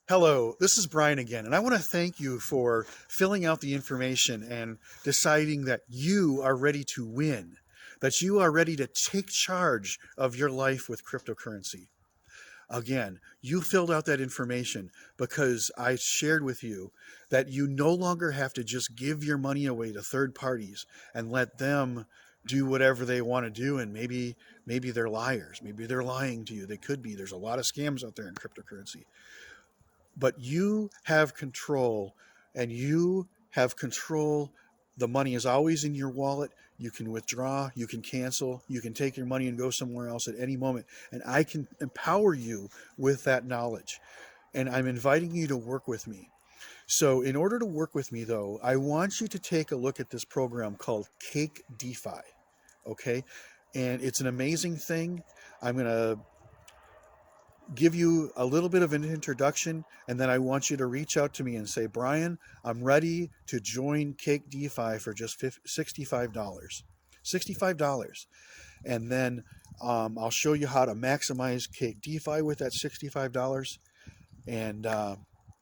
Hello, this is Brian again, and I want to thank you for filling out the information and deciding that you are ready to win, that you are ready to take charge of your life with cryptocurrency. Again, you filled out that information because I shared with you that you no longer have to just give your money away to third parties and let them do whatever they want to do. And maybe they're liars. Maybe they're lying to you. They could be. There's a lot of scams out there in cryptocurrency. But you have control, and you have control. The money is always in your wallet. You can withdraw, you can cancel, you can take your money and go somewhere else at any moment. And I can empower you with that knowledge. And I'm inviting you to work with me. So in order to work with me, though, I want you to take a look at this program called CAKE DeFi. Okay? And it's an amazing thing. I'm going to give you a little bit of an introduction, and then I want you to reach out to me and say, Brian, I'm ready to join CAKE DeFi for just $65. $65. And then I'll show you how to maximize CAKE DeFi with that $65. And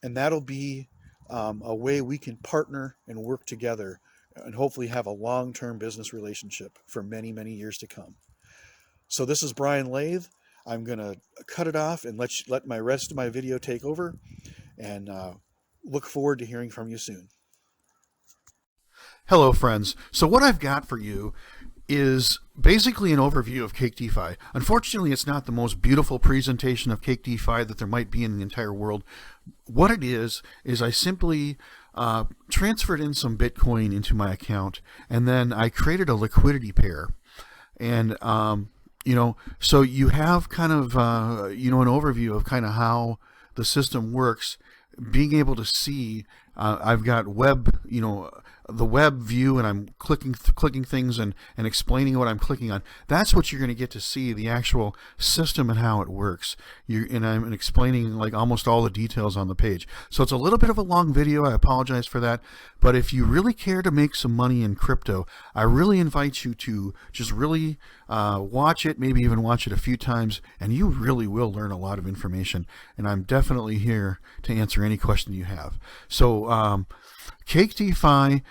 that'll be a way we can partner and work together and hopefully have a long-term business relationship for many, many years to come. So this is Brian Lathe. I'm going to cut it off and let my rest of my video take over, and look forward to hearing from you soon. Hello, friends. So what I've got for you is basically an overview of CAKE DeFi. Unfortunately, it's not the most beautiful presentation of CAKE DeFi that there might be in the entire world. What it is I simply transferred in some Bitcoin into my account, and then I created a liquidity pair. And so you have kind of, an overview of kind of how the system works, being able to see, I've got the web view, and I'm clicking things and explaining what I'm clicking on. That's what you're going to get to see, the actual system and how it works. And I'm explaining like almost all the details on the page. So it's a little bit of a long video. I apologize for that. But if you really care to make some money in crypto, I really invite you to just really watch it, maybe even watch it a few times, and you really will learn a lot of information. And I'm definitely here to answer any question you have. So CAKE DeFi,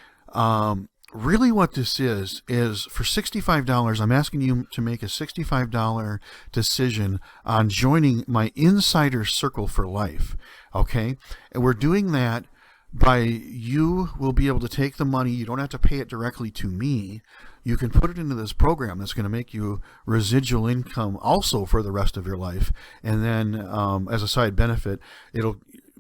really what this is for $65, I'm asking you to make a $65 decision on joining my insider circle for life. Okay? And we're doing that by, you will be able to take the money. You don't have to pay it directly to me. You can put it into this program that's going to make you residual income also for the rest of your life. And then as a side benefit, it'll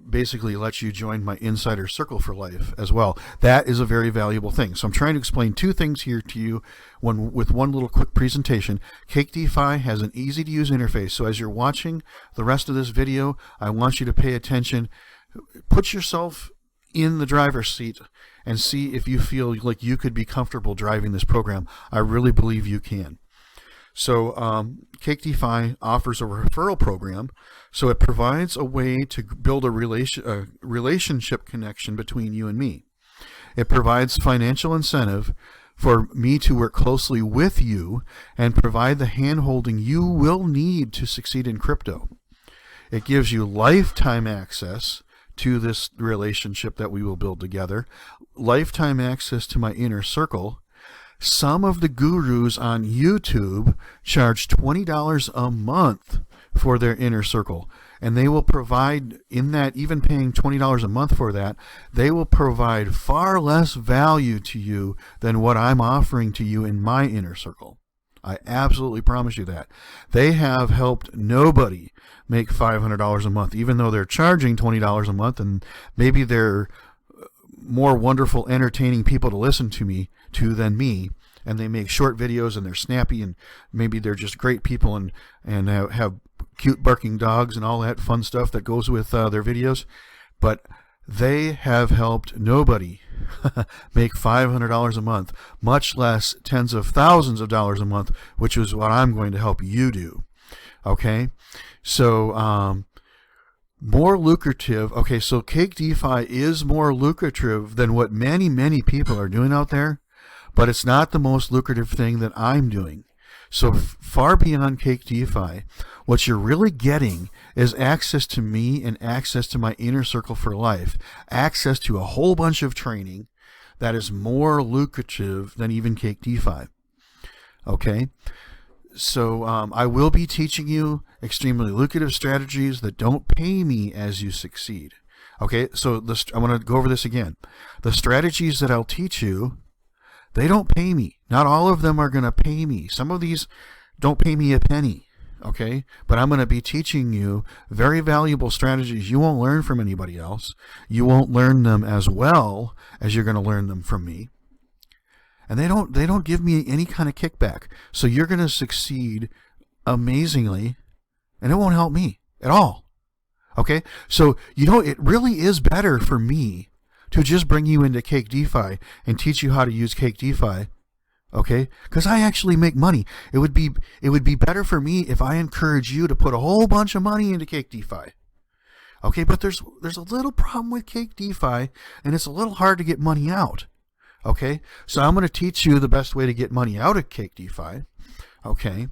basically let you join my insider circle for life as well. That is a very valuable thing. So I'm trying to explain two things here to you with one little quick presentation. CAKE DeFi has an easy to use interface. So as you're watching the rest of this video, I want you to pay attention. Put yourself in the driver's seat and see if you feel like you could be comfortable driving this program. I really believe you can. So CAKE DeFi offers a referral program, so it provides a way to build a relationship connection between you and me. It provides financial incentive for me to work closely with you and provide the hand-holding you will need to succeed in crypto. It gives you lifetime access to this relationship that we will build together, lifetime access to my inner circle. Some of the gurus on YouTube charge $20 a month for their inner circle, and they will provide, in that, even paying $20 a month for that, they will provide far less value to you than what I'm offering to you in my inner circle. I absolutely promise you that. They have helped nobody make $500 a month, even though they're charging $20 a month, and maybe they're more wonderful, entertaining people to listen to than me, and they make short videos, and they're snappy, and maybe they're just great people and have cute barking dogs and all that fun stuff that goes with their videos. But they have helped nobody make $500 a month, much less tens of thousands of dollars a month, which is what I'm going to help you do. Okay? So more lucrative. Okay, so CAKE DeFi is more lucrative than what many people are doing out there, but it's not the most lucrative thing that I'm doing. So far beyond Cake DeFi, what you're really getting is access to me and access to my inner circle for life, access to a whole bunch of training that is more lucrative than even Cake DeFi. Okay? So I will be teaching you extremely lucrative strategies that don't pay me as you succeed. Okay, so I want to go over this again. The strategies that I'll teach you, they don't pay me. Not all of them are going to pay me. Some of these don't pay me a penny. Okay, but I'm going to be teaching you very valuable strategies you won't learn from anybody else. You won't learn them as well as you're going to learn them from me. And they don't give me any kind of kickback. So you're going to succeed amazingly, and it won't help me at all. Okay? So, it really is better for me to just bring you into Cake DeFi and teach you how to use Cake DeFi. Okay? Because I actually make money. It would be better for me if I encourage you to put a whole bunch of money into Cake DeFi. Okay, but there's a little problem with Cake DeFi, and it's a little hard to get money out. Okay, so I'm going to teach you the best way to get money out of Cake DeFi. Okay,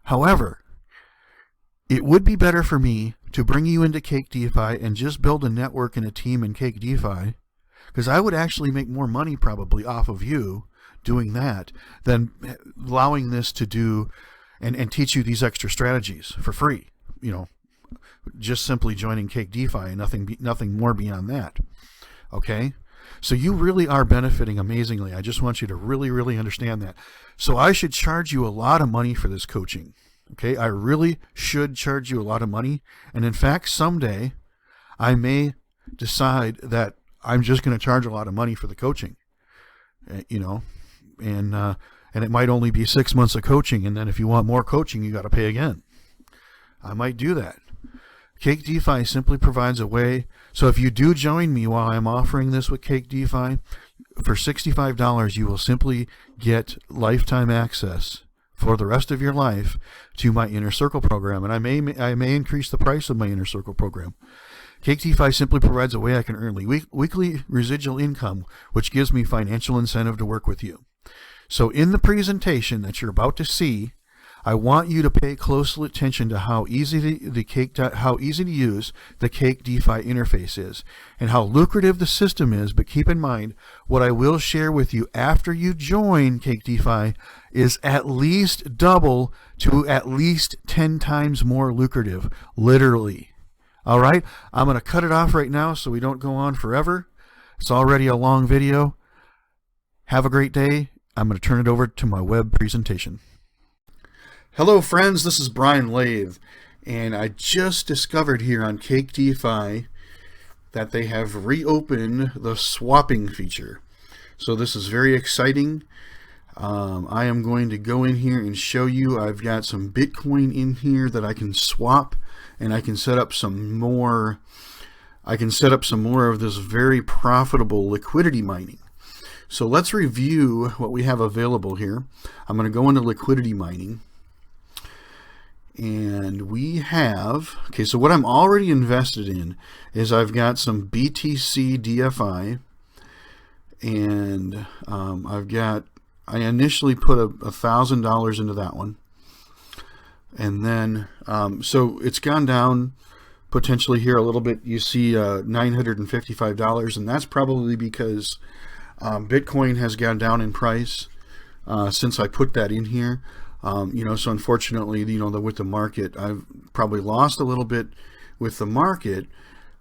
however, it would be better for me to bring you into Cake DeFi and just build a network and a team in Cake DeFi, because I would actually make more money probably off of you doing that than allowing this to do and teach you these extra strategies for free. Just simply joining Cake DeFi and nothing more beyond that. Okay. So you really are benefiting amazingly. I just want you to really, really understand that. So I should charge you a lot of money for this coaching. Okay, I really should charge you a lot of money. And in fact, someday I may decide that I'm just going to charge a lot of money for the coaching. And it might only be 6 months of coaching. And then if you want more coaching, you got to pay again. I might do that. Cake DeFi simply provides a way. So if you do join me while I'm offering this with Cake DeFi, for $65, you will simply get lifetime access for the rest of your life to my Inner Circle program. And I may increase the price of my Inner Circle program. Cake DeFi simply provides a way I can earn weekly residual income, which gives me financial incentive to work with you. So in the presentation that you're about to see, I want you to pay close attention to how easy to use the Cake DeFi interface is and how lucrative the system is. But keep in mind, what I will share with you after you join Cake DeFi is at least double to at least 10 times more lucrative, literally. All right, I'm going to cut it off right now so we don't go on forever. It's already a long video. Have a great day. I'm going to turn it over to my web presentation. Hello friends, this is Brian Lathe, and I just discovered here on Cake DeFi that they have reopened the swapping feature. So this is very exciting. I am going to go in here and show you. I've got some Bitcoin in here that I can swap, and I can set up some more. I can set up some more of this very profitable liquidity mining. So let's review what we have available here. I'm going to go into liquidity mining. And we have, okay, so what I'm already invested in is I've got some BTC DFI, and I initially put $1,000 into that one. And then, so it's gone down potentially here a little bit. You see $955, and that's probably because Bitcoin has gone down in price since I put that in here. So unfortunately, with the market, I've probably lost a little bit with the market,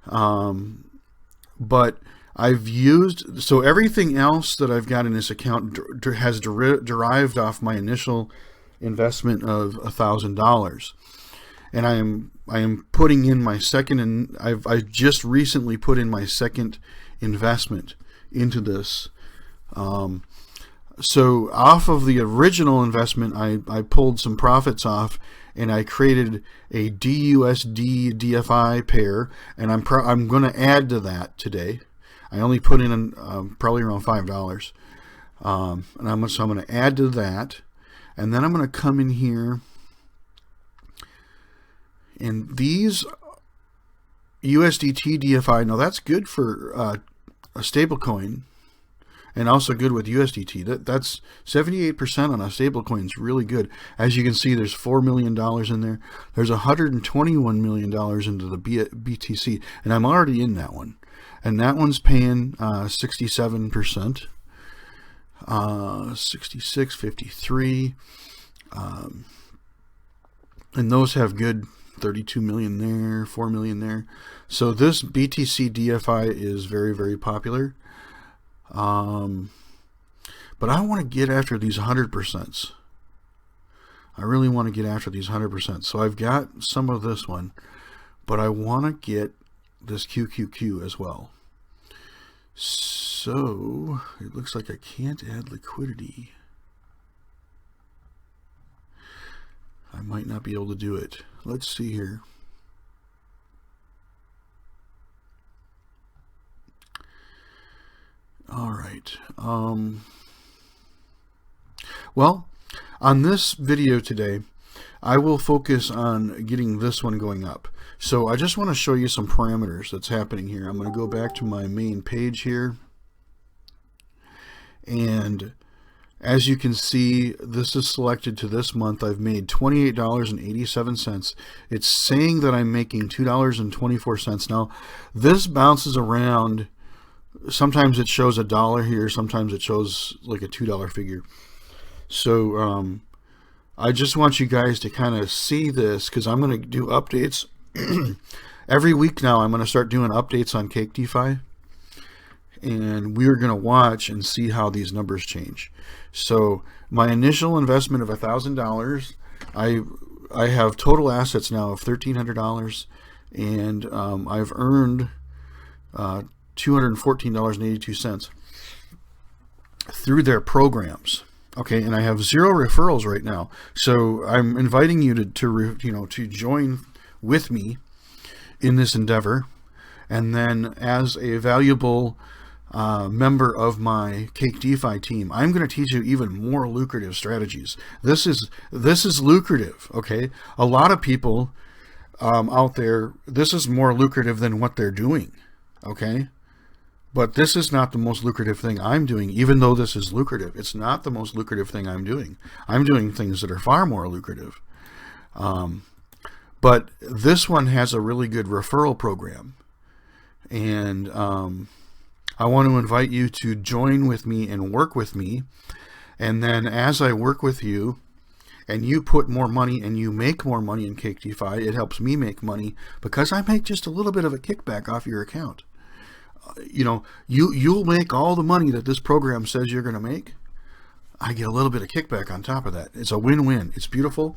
but I've used, so everything else that I've got in this account has derived off my initial investment of $1,000, and I am putting in my second, and I just recently put in my second investment into this. So off of the original investment, I pulled some profits off, and I created a DUSD DFI pair, and I'm going to add to that today. I only put in probably around $5, and I'm going to add to that, and then I'm going to come in here, and these USDT DFI. Now that's good for a stable coin. and also good with USDT. That's 78% on a stable coin is really good. As you can see, there's $4 million in there. There's $121 million into the BTC, and I'm already in that one. And that one's paying 67%, 66, 53, and those have good 32 million there, 4 million there. So this BTC DFI is very, very popular. But I want to get after these 100%. I really want to get after these 100%. So I've got some of this one, but I want to get this QQQ as well. So it looks like I can't add liquidity. I might not be able to do it. Let's see here. All right. Well, on this video today, I will focus on getting this one going up. So I just want to show you some parameters that's happening here. I'm going to go back to my main page here. And as you can see, this is selected to this month. I've made $28.87. It's saying that I'm making $2.24. Now, this bounces around. Sometimes it shows $1 here. Sometimes it shows like a $2 figure. So I just want you guys to kind of see this, because I'm going to do updates. Every week now, I'm going to start doing updates on CAKE DeFi. And we're going to watch and see how these numbers change. So my initial investment of $1,000, I have total assets now of $1,300, and I've earned $214.82 through their programs. Okay, and I have 0 referrals right now. So I'm inviting you to join with me in this endeavor, and then as a valuable member of my CAKE DeFi team, I'm going to teach you even more lucrative strategies. This is lucrative. Okay, a lot of people out there, this is more lucrative than what they're doing. Okay, but this is not the most lucrative thing I'm doing. Even though this is lucrative, it's not the most lucrative thing I'm doing. I'm doing things that are far more lucrative. But this one has a really good referral program, and I want to invite you to join with me and work with me. And then as I work with you and you put more money and you make more money in CAKE DeFi, it helps me make money, because I make just a little bit of a kickback off your account. You'll make all the money that this program says you're going to make. I get a little bit of kickback on top of that. It's a win-win. It's beautiful.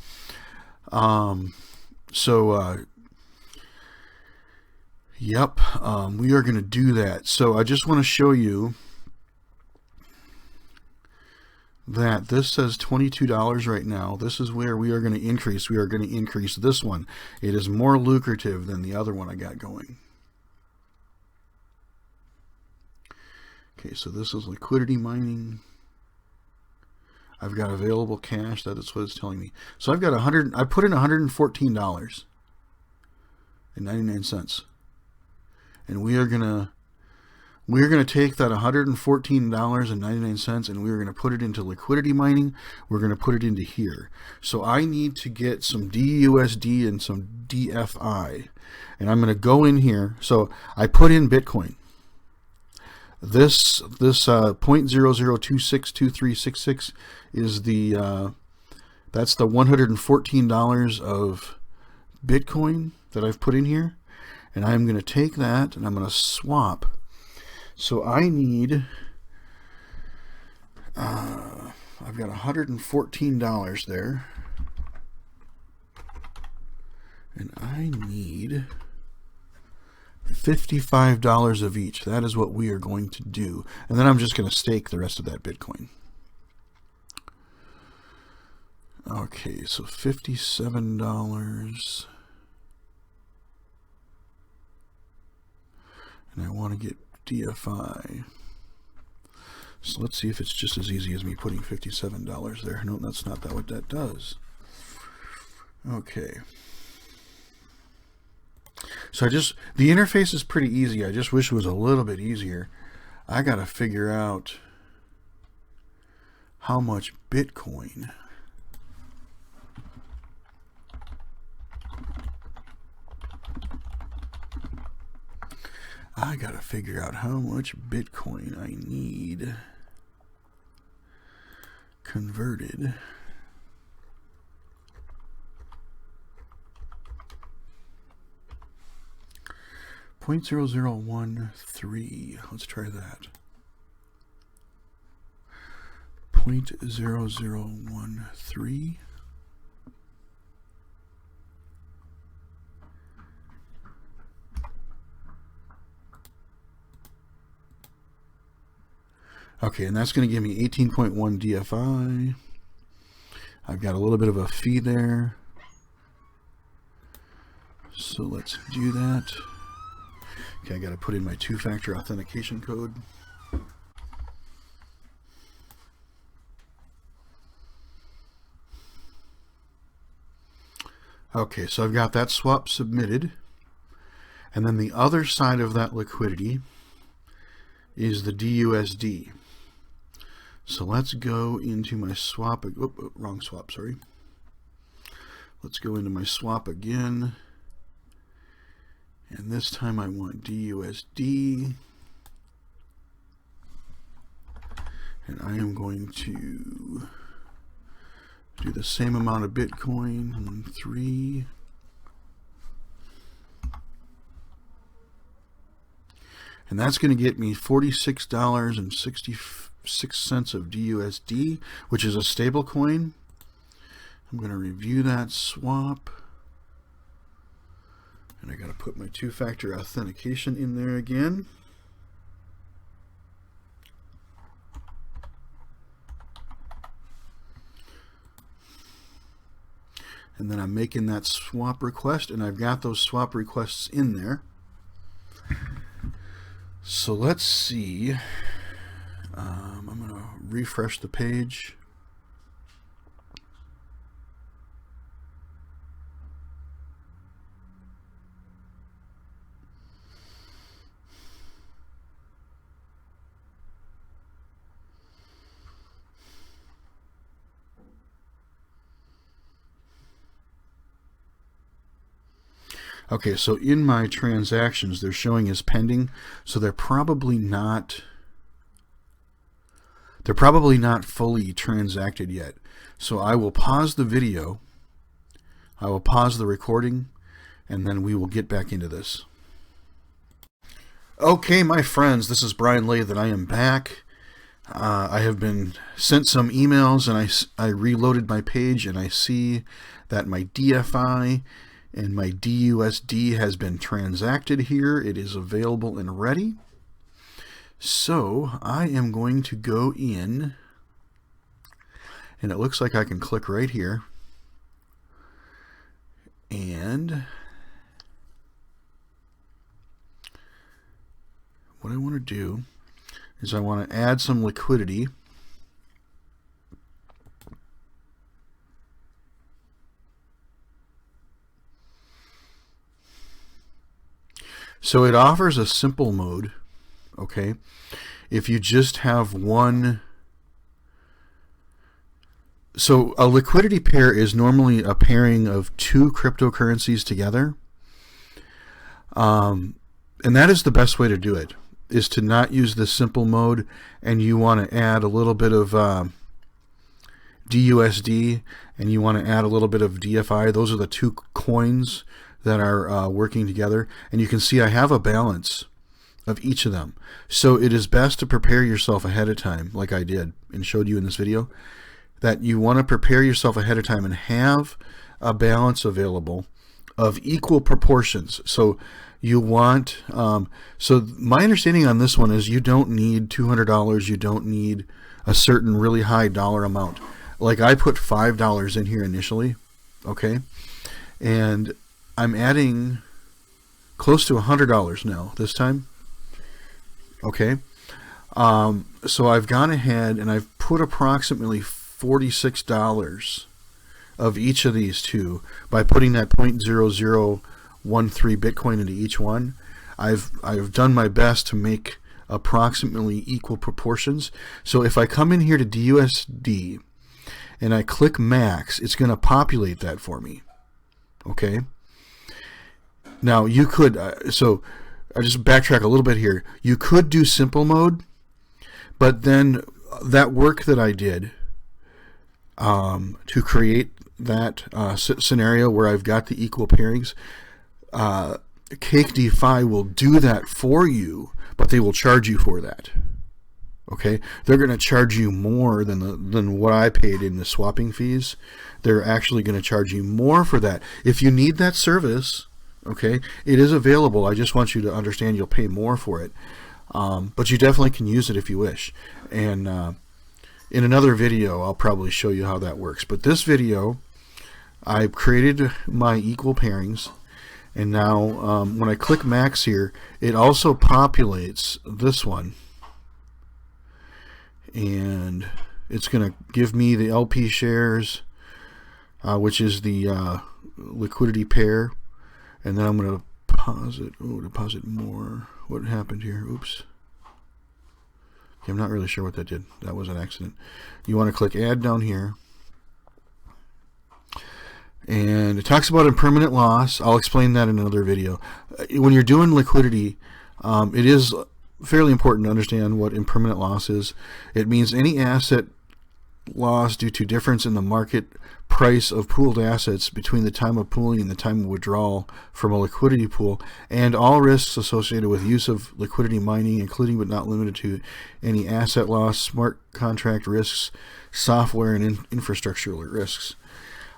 Yep, we are going to do that. So I just want to show you that this says $22 right now. This is where we are going to increase. We are going to increase this one. It is more lucrative than the other one I got going. Okay, so this is Liquidity Mining. I've got available cash. That is what it's telling me. So I've got I put in $114.99. And we are gonna take that $114.99 and we're gonna put it into Liquidity Mining. We're gonna put it into here. So I need to get some DUSD and some DFI, and I'm gonna go in here. So I put in Bitcoin. This 0.00262366 is that's the $114 of Bitcoin that I've put in here. And I'm going to take that and I'm going to swap. So I need, I've got $114 there. And I need $55 of each. That is what we are going to do. And then I'm just going to stake the rest of that Bitcoin. Okay, so $57. And I want to get DFI. So let's see if it's just as easy as me putting $57 there. No, that's not what that does. Okay. So the interface is pretty easy. I just wish it was a little bit easier. I got to figure out how much Bitcoin I gotta figure out how much Bitcoin I need converted. .0013. Let's try that. 0.0013. Okay, and that's going to give me 18.1 DFI. I've got a little bit of a fee there. So let's do that. Okay, I got to put in my two-factor authentication code. Okay, so I've got that swap submitted. And then the other side of that liquidity is the DUSD. So let's go into my swap. Oh, wrong swap, sorry. Let's go into my swap again. And this time I want DUSD. And I am going to do the same amount of Bitcoin. 1.3. And that's going to get me $46.66 of DUSD, which is a stable coin. I'm going to review that swap. And I got to put my two-factor authentication in there again. And then I'm making that swap request, and I've got those swap requests in there. So let's see. I'm going to refresh the page. Okay, so in my transactions, they're showing as pending, so they're probably not fully transacted yet. So I will pause the video, I will pause the recording, and then we will get back into this. Okay, my friends, this is Brian Lathe, and I am back. I have been sent some emails, and I reloaded my page, and I see that my DFI and my DUSD has been transacted here. It is available and ready. So I am going to go in, and it looks like I can click right here. And what I want to do is I want to add some liquidity. So it offers a simple mode, okay? If you just have one, so a liquidity pair is normally a pairing of two cryptocurrencies together. And that is the best way to do it, is to not use the simple mode, and you want to add a little bit of DUSD, and you want to add a little bit of DFI. Those are the two coins that are working together, and you can see I have a balance of each of them. So it is best to prepare yourself ahead of time, like I did and showed you in this video, that you want to prepare yourself ahead of time and have a balance available of equal proportions. So you want, so my understanding on this one is you don't need $200, you don't need a certain really high dollar amount. Like I put $5 in here initially, okay, and I'm adding close to $100 now this time. Okay, so I've gone ahead and I've put approximately $46 of each of these two by putting that 0.0013 Bitcoin into each one. I've done my best to make approximately equal proportions. So if I come in here to DUSD and I click max, it's going to populate that for me. Okay. Now you could, so I just backtrack a little bit here. You could do simple mode, but then that work that I did to create that scenario where I've got the equal pairings, CAKE DeFi will do that for you, but they will charge you for that. Okay, they're going to charge you more than what I paid in the swapping fees. They're actually going to charge you more for that. If you need that service, okay, it is available. I just want you to understand you'll pay more for it, but you definitely can use it if you wish. And in another video, I'll probably show you how that works. But this video, I've created my equal pairings. And now when I click max here, it also populates this one. And it's going to give me the LP shares, which is the liquidity pair. And then I'm going to deposit more. What happened here? Oops. Okay, I'm not really sure what that did. That was an accident. You want to click add down here. And it talks about impermanent loss. I'll explain that in another video. When you're doing liquidity, it is fairly important to understand what impermanent loss is. It means any asset loss due to difference in the market price of pooled assets between the time of pooling and the time of withdrawal from a liquidity pool, and all risks associated with use of liquidity mining, including but not limited to any asset loss, smart contract risks, software and infrastructure risks.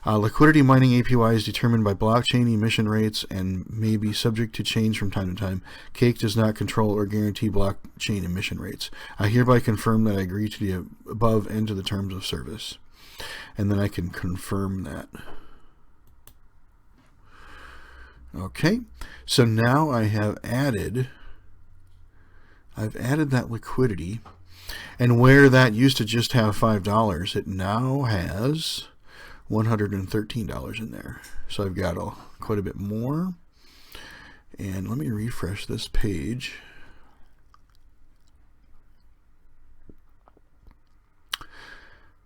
Liquidity mining APY is determined by blockchain emission rates and may be subject to change from time to time. CAKE does not control or guarantee blockchain emission rates. I hereby confirm that I agree to the above and to the terms of service. And then I can confirm that. Okay, so now I've added that liquidity, and where that used to just have $5, it now has $113 in there. So I've got quite a bit more. And let me refresh this page.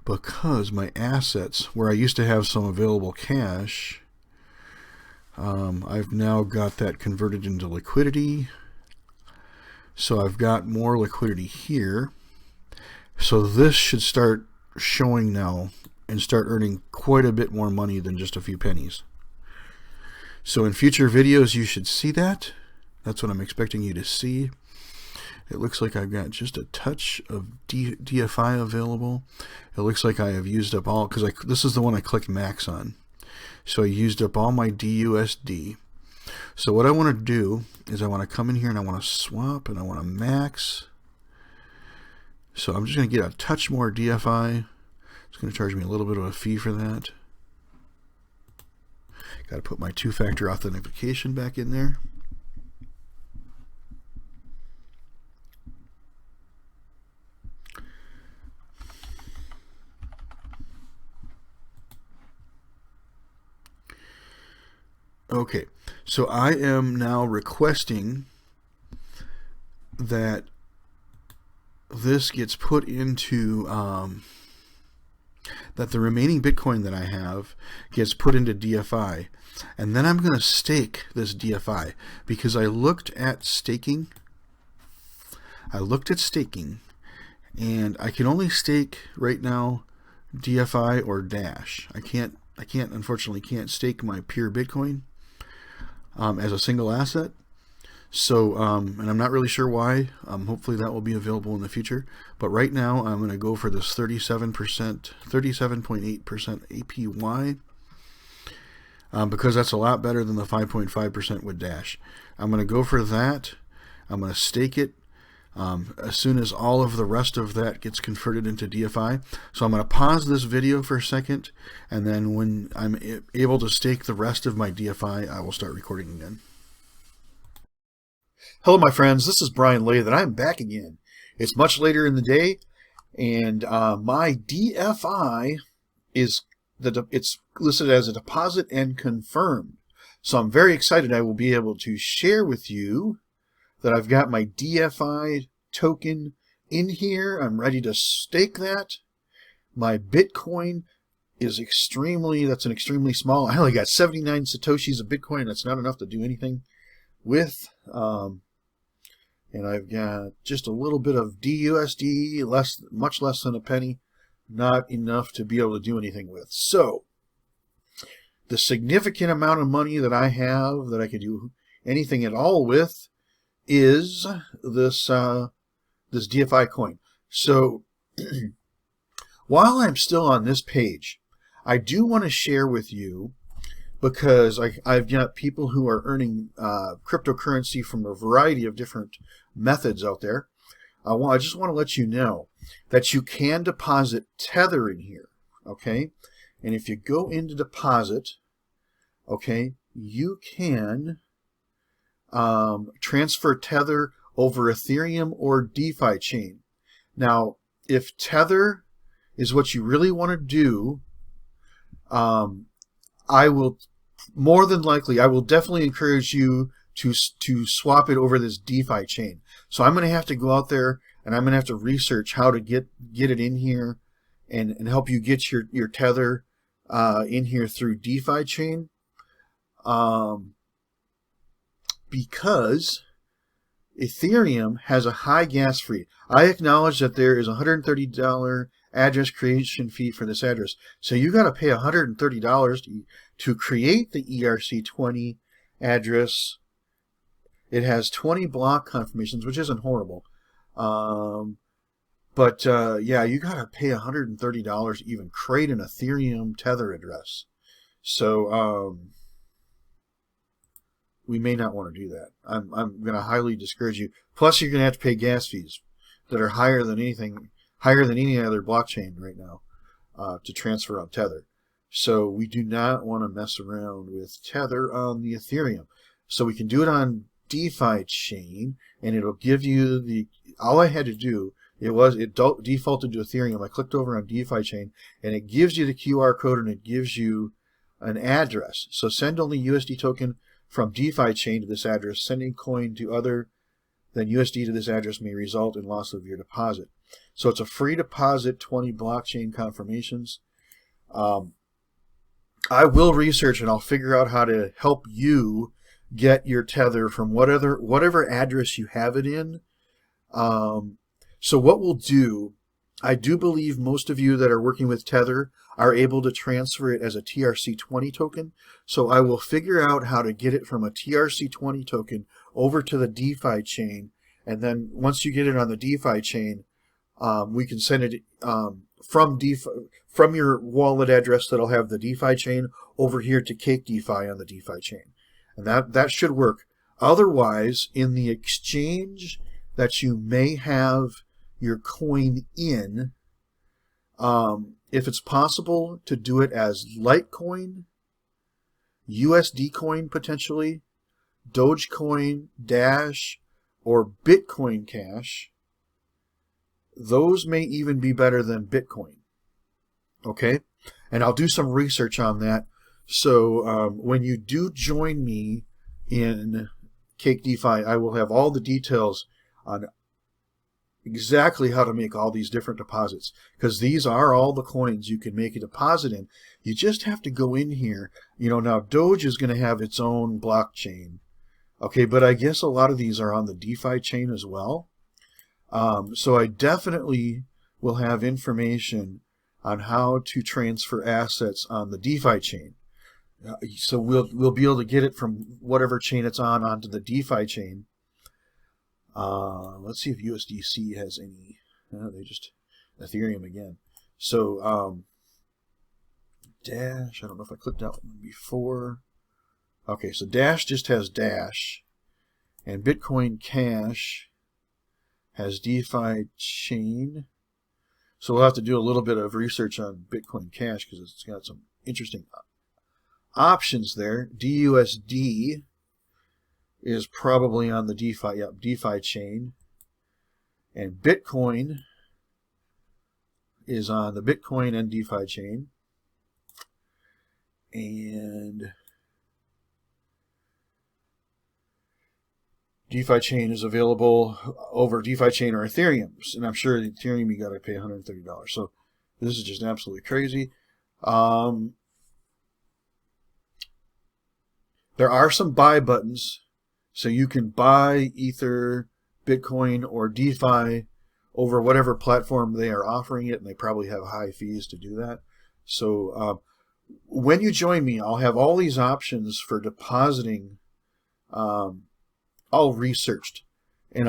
Because my assets, where I used to have some available cash, I've now got that converted into liquidity. So I've got more liquidity here. So this should start showing now and start earning quite a bit more money than just a few pennies. So in future videos you should see that. That's what I'm expecting you to see. It looks like I've got just a touch of DFI available. It looks like I have used up all, because this is the one I clicked max on. So I used up all my DUSD. So what I want to do is I want to come in here and I want to swap and I want to max. So I'm just going to get a touch more DFI. It's going to charge me a little bit of a fee for that. Got to put my two-factor authentication back in there. Okay, so I am now requesting that this gets put into that the remaining Bitcoin that I have gets put into DFI, and then I'm going to stake this DFI, because I looked at staking. And I can only stake right now DFI or Dash. I can't unfortunately can't stake my pure Bitcoin as a single asset. So, and I'm not really sure why. Hopefully that will be available in the future. But right now, I'm going to go for this 37.8% APY, because that's a lot better than the 5.5% with Dash. I'm going to go for that. I'm going to stake it as soon as all of the rest of that gets converted into DFI. So I'm going to pause this video for a second, and then when I'm able to stake the rest of my DFI, I will start recording again. Hello, my friends. This is Brian Lathe, and I'm back again. It's much later in the day, and my DFI it's listed as a deposit and confirmed. So I'm very excited. I will be able to share with you that I've got my DFI token in here. I'm ready to stake that. My Bitcoin is that's an extremely small. I only got 79 Satoshis of Bitcoin. That's not enough to do anything with. And I've got just a little bit of DUSD, much less than a penny. Not enough to be able to do anything with. So, the significant amount of money that I have that I can do anything at all with is this DFI coin. So, while I'm still on this page, I do want to share with you, because I've got people who are earning cryptocurrency from a variety of different methods out there. I just want to let you know that you can deposit Tether in here, okay? And if you go into deposit, okay, you can transfer Tether over Ethereum or DeFi chain. Now, if Tether is what you really want to do, I will definitely encourage you to swap it over this DeFi chain. So I'm going to have to go out there and I'm going to have to research how to get it in here and help you get your Tether in here through DeFi chain, because Ethereum has a high gas fee. I acknowledge that there is a $130 address creation fee for this address. So you got to pay $130 to create the ERC20 address. It has 20 block confirmations, which isn't horrible. But yeah, you got to pay $130 to even create an Ethereum Tether address. So we may not want to do that. I'm going to highly discourage you. Plus, you're going to have to pay gas fees that are higher than any other blockchain right now to transfer on Tether. So we do not want to mess around with Tether on the Ethereum. So we can do it on DeFi chain, and it'll give you all I had to do, it defaulted to Ethereum. I clicked over on DeFi chain, and it gives you the QR code, and it gives you an address. So send only USD token from DeFi chain to this address. Sending coin to other than USD to this address may result in loss of your deposit. So it's a free deposit, 20 blockchain confirmations. I will research and I'll figure out how to help you get your Tether from whatever address you have it in. So what we'll do, I do believe most of you that are working with Tether are able to transfer it as a TRC20 token. So I will figure out how to get it from a TRC20 token over to the DeFi chain. And then once you get it on the DeFi chain, we can send it from your wallet address that'll have the DeFi chain over here to CAKE DeFi on the DeFi chain. And that should work. Otherwise, in the exchange that you may have your coin in, if it's possible to do it as Litecoin, USD coin potentially, Dogecoin, Dash, or Bitcoin Cash, those may even be better than Bitcoin. Okay? And I'll do some research on that. So when you do join me in CAKE DeFi, I will have all the details on exactly how to make all these different deposits, because these are all the coins you can make a deposit in. You just have to go in here. Now Doge is going to have its own blockchain. Okay, but I guess a lot of these are on the DeFi chain as well. So I definitely will have information on how to transfer assets on the DeFi chain. So we'll be able to get it from whatever chain it's on onto the DeFi chain. Let's see if USDC has any. They just Ethereum again. So Dash. I don't know if I clicked that one before. Okay, so Dash just has Dash, and Bitcoin Cash has DeFi chain. So we'll have to do a little bit of research on Bitcoin Cash because it's got some interesting options there. DUSD is probably on the DeFi chain, and Bitcoin is on the Bitcoin and DeFi chain, and DeFi chain is available over DeFi chain or Ethereum. And I'm sure Ethereum you got to pay $130. So this is just absolutely crazy. There are some buy buttons. So you can buy Ether, Bitcoin, or DeFi over whatever platform they are offering it. And they probably have high fees to do that. So when you join me, I'll have all these options for depositing all researched, and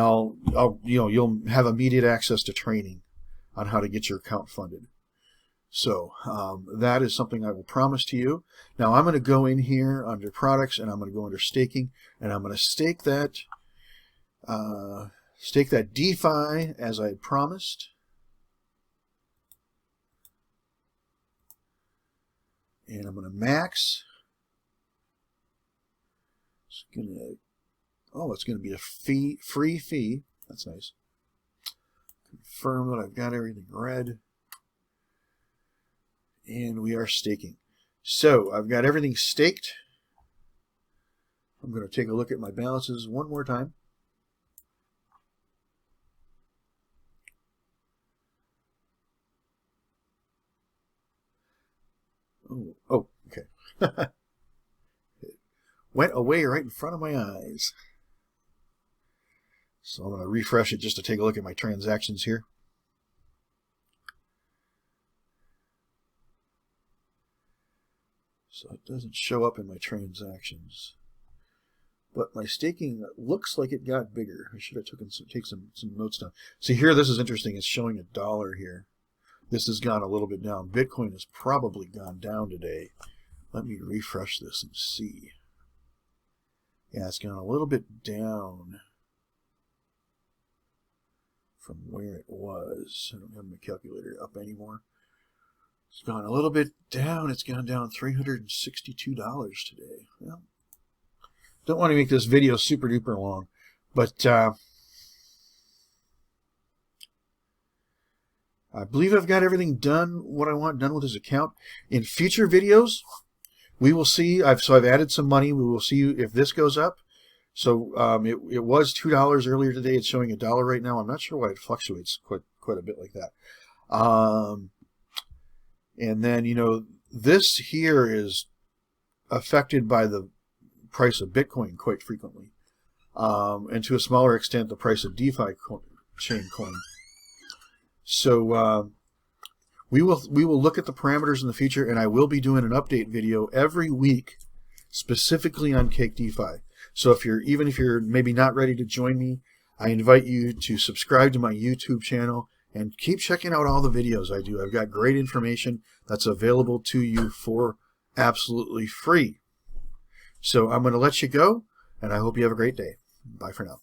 you'll have immediate access to training on how to get your account funded. So that is something I will promise to you. Now I'm going to go in here under products, and I'm going to go under staking, and I'm going to stake that DeFi as I promised. And I'm going to max. It's going to be a free fee. That's nice. Confirm that I've got everything read. And we are staking. So I've got everything staked. I'm going to take a look at my balances one more time. Oh, okay. It went away right in front of my eyes. So I'm going to refresh it just to take a look at my transactions here. So it doesn't show up in my transactions. But my staking looks like it got bigger. I should have take some notes down. See here, this is interesting. It's showing $1 here. This has gone a little bit down. Bitcoin has probably gone down today. Let me refresh this and see. Yeah, it's gone a little bit down from where it was. I don't have my calculator up anymore. It's gone a little bit down. It's gone down $362 today. Well, don't want to make this video super duper long, but I believe I've got everything done, what I want done with this account. In future videos, we will see. I've added some money. We will see if this goes up. So it was $2 earlier today. It's showing $1 right now. I'm not sure why it fluctuates quite a bit like that. And then, this here is affected by the price of Bitcoin quite frequently. And to a smaller extent, the price of DeFi chain coin. So we will look at the parameters in the future, and I will be doing an update video every week specifically on CAKE DeFi. So even if you're maybe not ready to join me, I invite you to subscribe to my YouTube channel and keep checking out all the videos I do. I've got great information that's available to you for absolutely free. So I'm going to let you go, and I hope you have a great day. Bye for now.